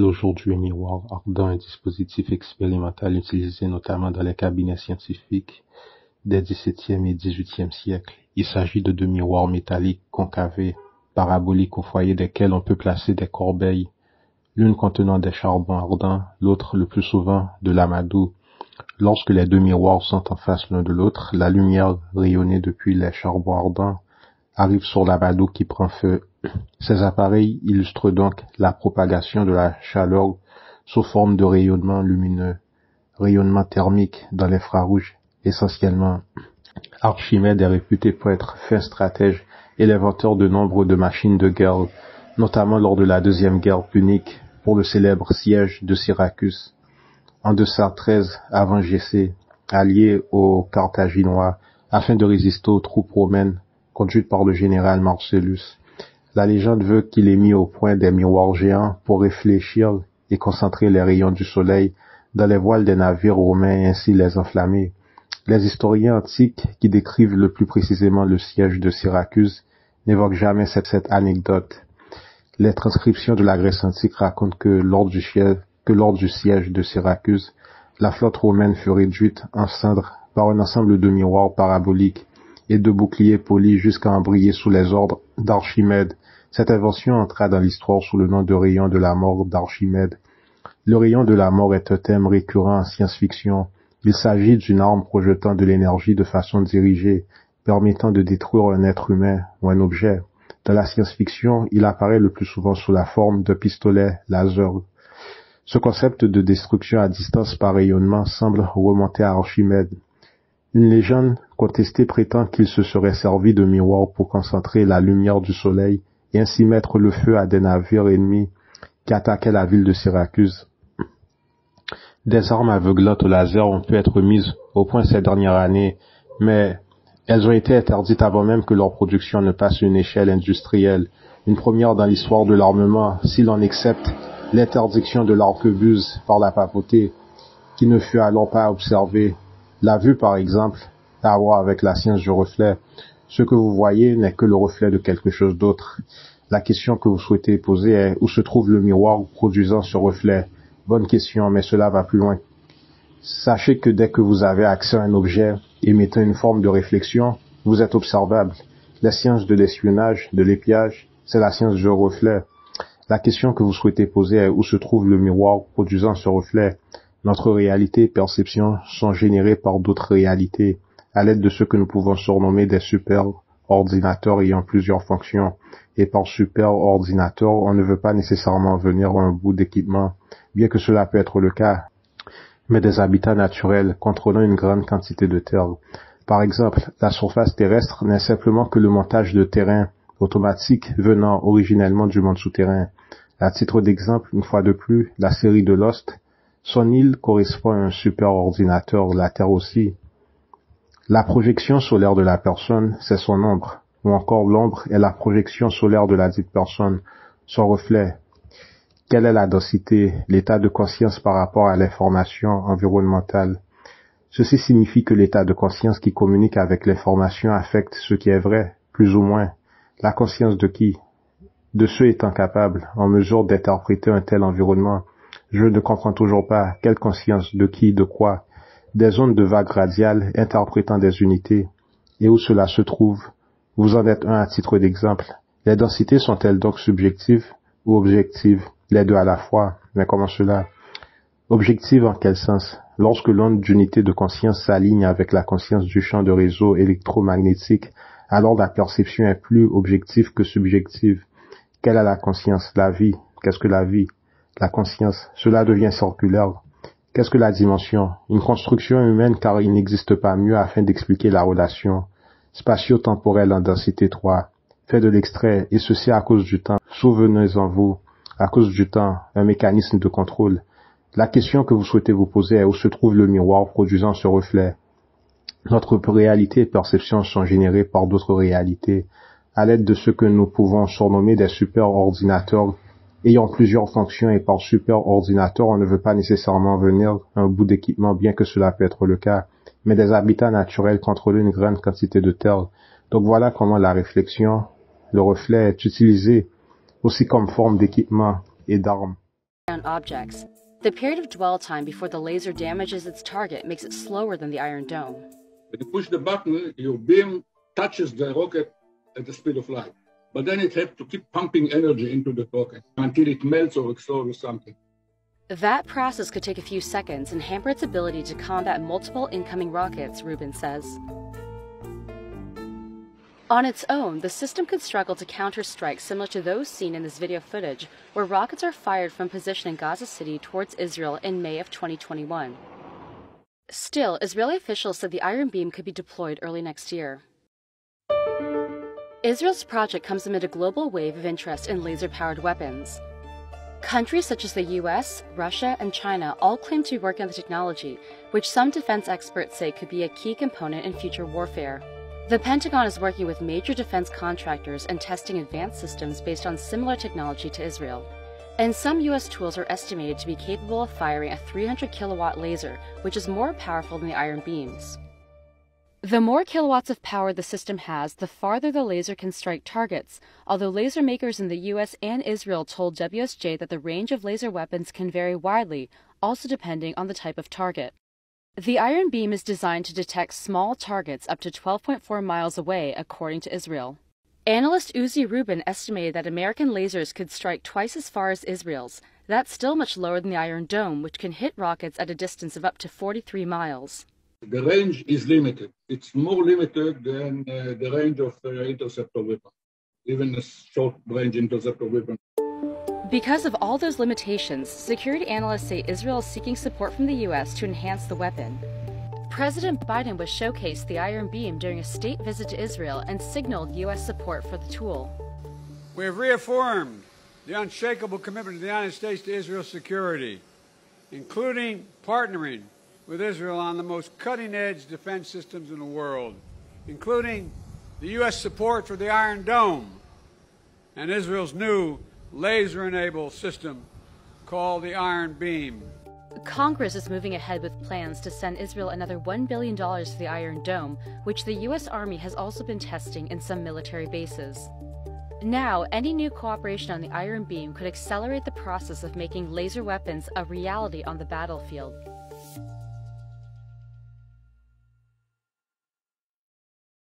Qu'est aujourd'hui un miroir ardent, un dispositif expérimental utilisé notamment dans les cabinets scientifiques des XVIIe et XVIIIe siècles? Il s'agit de deux miroirs métalliques concavés, paraboliques au foyer desquels on peut placer des corbeilles, l'une contenant des charbons ardents, l'autre le plus souvent de l'amadou. Lorsque les deux miroirs sont en face l'un de l'autre, la lumière rayonnée depuis les charbons ardents arrive sur l'amadou qui prend feu. Ces appareils illustrent donc la propagation de la chaleur sous forme de rayonnement lumineux, rayonnement thermique dans l'infrarouge essentiellement. Archimède est réputé pour être fin stratège et l'inventeur de nombre de machines de guerre, notamment lors de la Deuxième Guerre punique pour le célèbre siège de Syracuse. En 213 avant J.C., allié aux Carthaginois afin de résister aux troupes romaines conduites par le général Marcellus. La légende veut qu'il ait mis au point des miroirs géants pour réfléchir et concentrer les rayons du soleil dans les voiles des navires romains et ainsi les enflammer. Les historiens antiques qui décrivent le plus précisément le siège de Syracuse n'évoquent jamais cette anecdote. Les transcriptions de la Grèce antique racontent que lors du siège de Syracuse, la flotte romaine fut réduite en cendres par un ensemble de miroirs paraboliques et de boucliers polis jusqu'à en briller sous les ordres d'Archimède. Cette invention entra dans l'histoire sous le nom de rayon de la mort d'Archimède. Le rayon de la mort est un thème récurrent en science-fiction. Il s'agit d'une arme projetant de l'énergie de façon dirigée, permettant de détruire un être humain ou un objet. Dans la science-fiction, il apparaît le plus souvent sous la forme de pistolet laser. Ce concept de destruction à distance par rayonnement semble remonter à Archimède. Une légende contestée prétend qu'il se serait servi de miroirs pour concentrer la lumière du soleil et ainsi mettre le feu à des navires ennemis qui attaquaient la ville de Syracuse. Des armes aveuglantes au laser ont pu être mises au point ces dernières années, mais elles ont été interdites avant même que leur production ne passe une échelle industrielle, une première dans l'histoire de l'armement, si l'on accepte l'interdiction de l'arquebuse par la papauté, qui ne fut alors pas observée. La vue, par exemple, a à voir avec la science du reflet. Ce que vous voyez n'est que le reflet de quelque chose d'autre. La question que vous souhaitez poser est où se trouve le miroir produisant ce reflet? Bonne question, mais cela va plus loin. Sachez que dès que vous avez accès à un objet émettant une forme de réflexion, vous êtes observable. La science de l'espionnage, de l'épiage, c'est la science du reflet. La question que vous souhaitez poser est où se trouve le miroir produisant ce reflet? Notre réalité et perception sont générées par d'autres réalités, à l'aide de ce que nous pouvons surnommer des super-ordinateurs ayant plusieurs fonctions. Et par super-ordinateur, on ne veut pas nécessairement venir à un bout d'équipement, bien que cela peut être le cas, mais des habitats naturels contrôlant une grande quantité de terre. Par exemple, la surface terrestre n'est simplement que le montage de terrain automatique venant originellement du monde souterrain. À titre d'exemple, une fois de plus, la série de Lost, son île correspond à un super-ordinateur, la Terre aussi. La projection solaire de la personne, c'est son ombre, ou encore l'ombre est la projection solaire de la dite personne, son reflet. Quelle est la densité, l'état de conscience par rapport à l'information environnementale? Ceci signifie que l'état de conscience qui communique avec l'information affecte ce qui est vrai, plus ou moins. La conscience de qui? De ceux étant capables, en mesure d'interpréter un tel environnement. Je ne comprends toujours pas. Quelle conscience? De qui? De quoi? Des ondes de vagues radiales interprétant des unités. Et où cela se trouve? Vous en êtes un à titre d'exemple. Les densités sont-elles donc subjectives ou objectives? Les deux à la fois. Mais comment cela? Objective en quel sens? Lorsque l'onde d'unité de conscience s'aligne avec la conscience du champ de réseau électromagnétique, alors la perception est plus objective que subjective. Quelle est la conscience? La vie. Qu'est-ce que la vie? La conscience. Cela devient circulaire. Qu'est-ce que la dimension? Une construction humaine car il n'existe pas mieux afin d'expliquer la relation spatio-temporelle en densité 3. Fait de l'extrait, et ceci à cause du temps. Souvenez-en-vous, à cause du temps, un mécanisme de contrôle. La question que vous souhaitez vous poser est où se trouve le miroir produisant ce reflet? Notre réalité et perception sont générées par d'autres réalités, à l'aide de ce que nous pouvons surnommer des super-ordinateurs ayant plusieurs fonctions, et par super-ordinateur, on ne veut pas nécessairement venir à un bout d'équipement, bien que cela peut être le cas, mais des habitats naturels contrôlant une grande quantité de terre. Donc voilà comment la réflexion, le reflet est utilisé aussi comme forme d'équipement et d'arme. blunt objects. The period of dwell time before the laser damages its target makes it slower than the Iron Dome. When you push the button, your beam touches the rocket at the speed of light. But then it has to keep pumping energy into the rocket until it melts or explodes or something. That process could take a few seconds and hamper its ability to combat multiple incoming rockets, Rubin says. On its own, the system could struggle to counter strikes similar to those seen in this video footage, where rockets are fired from position in Gaza City towards Israel in May of 2021. Still, Israeli officials said the Iron Beam could be deployed early next year. Israel's project comes amid a global wave of interest in laser-powered weapons. Countries such as the US, Russia, and China all claim to be working on the technology, which some defense experts say could be a key component in future warfare. The Pentagon is working with major defense contractors and testing advanced systems based on similar technology to Israel. And some US tools are estimated to be capable of firing a 300-kilowatt laser, which is more powerful than the Iron Beams. The more kilowatts of power the system has, the farther the laser can strike targets, although laser makers in the US and Israel told WSJ that the range of laser weapons can vary widely, also depending on the type of target. The Iron Beam is designed to detect small targets up to 12.4 miles away, according to Israel. Analyst Uzi Rubin estimated that American lasers could strike twice as far as Israel's. That's still much lower than the Iron Dome, which can hit rockets at a distance of up to 43 miles. The range is limited. It's more limited than the range of interceptor weapon, even a short-range interceptor weapon. Because of all those limitations, security analysts say Israel is seeking support from the U.S. to enhance the weapon. President Biden was showcased the Iron Beam during a state visit to Israel and signaled U.S. support for the tool. We have reaffirmed the unshakable commitment of the United States to Israel's security, including partnering with Israel on the most cutting-edge defense systems in the world, including the U.S. support for the Iron Dome and Israel's new laser-enabled system called the Iron Beam. Congress is moving ahead with plans to send Israel another $1 billion for the Iron Dome, which the U.S. Army has also been testing in some military bases. Now, any new cooperation on the Iron Beam could accelerate the process of making laser weapons a reality on the battlefield.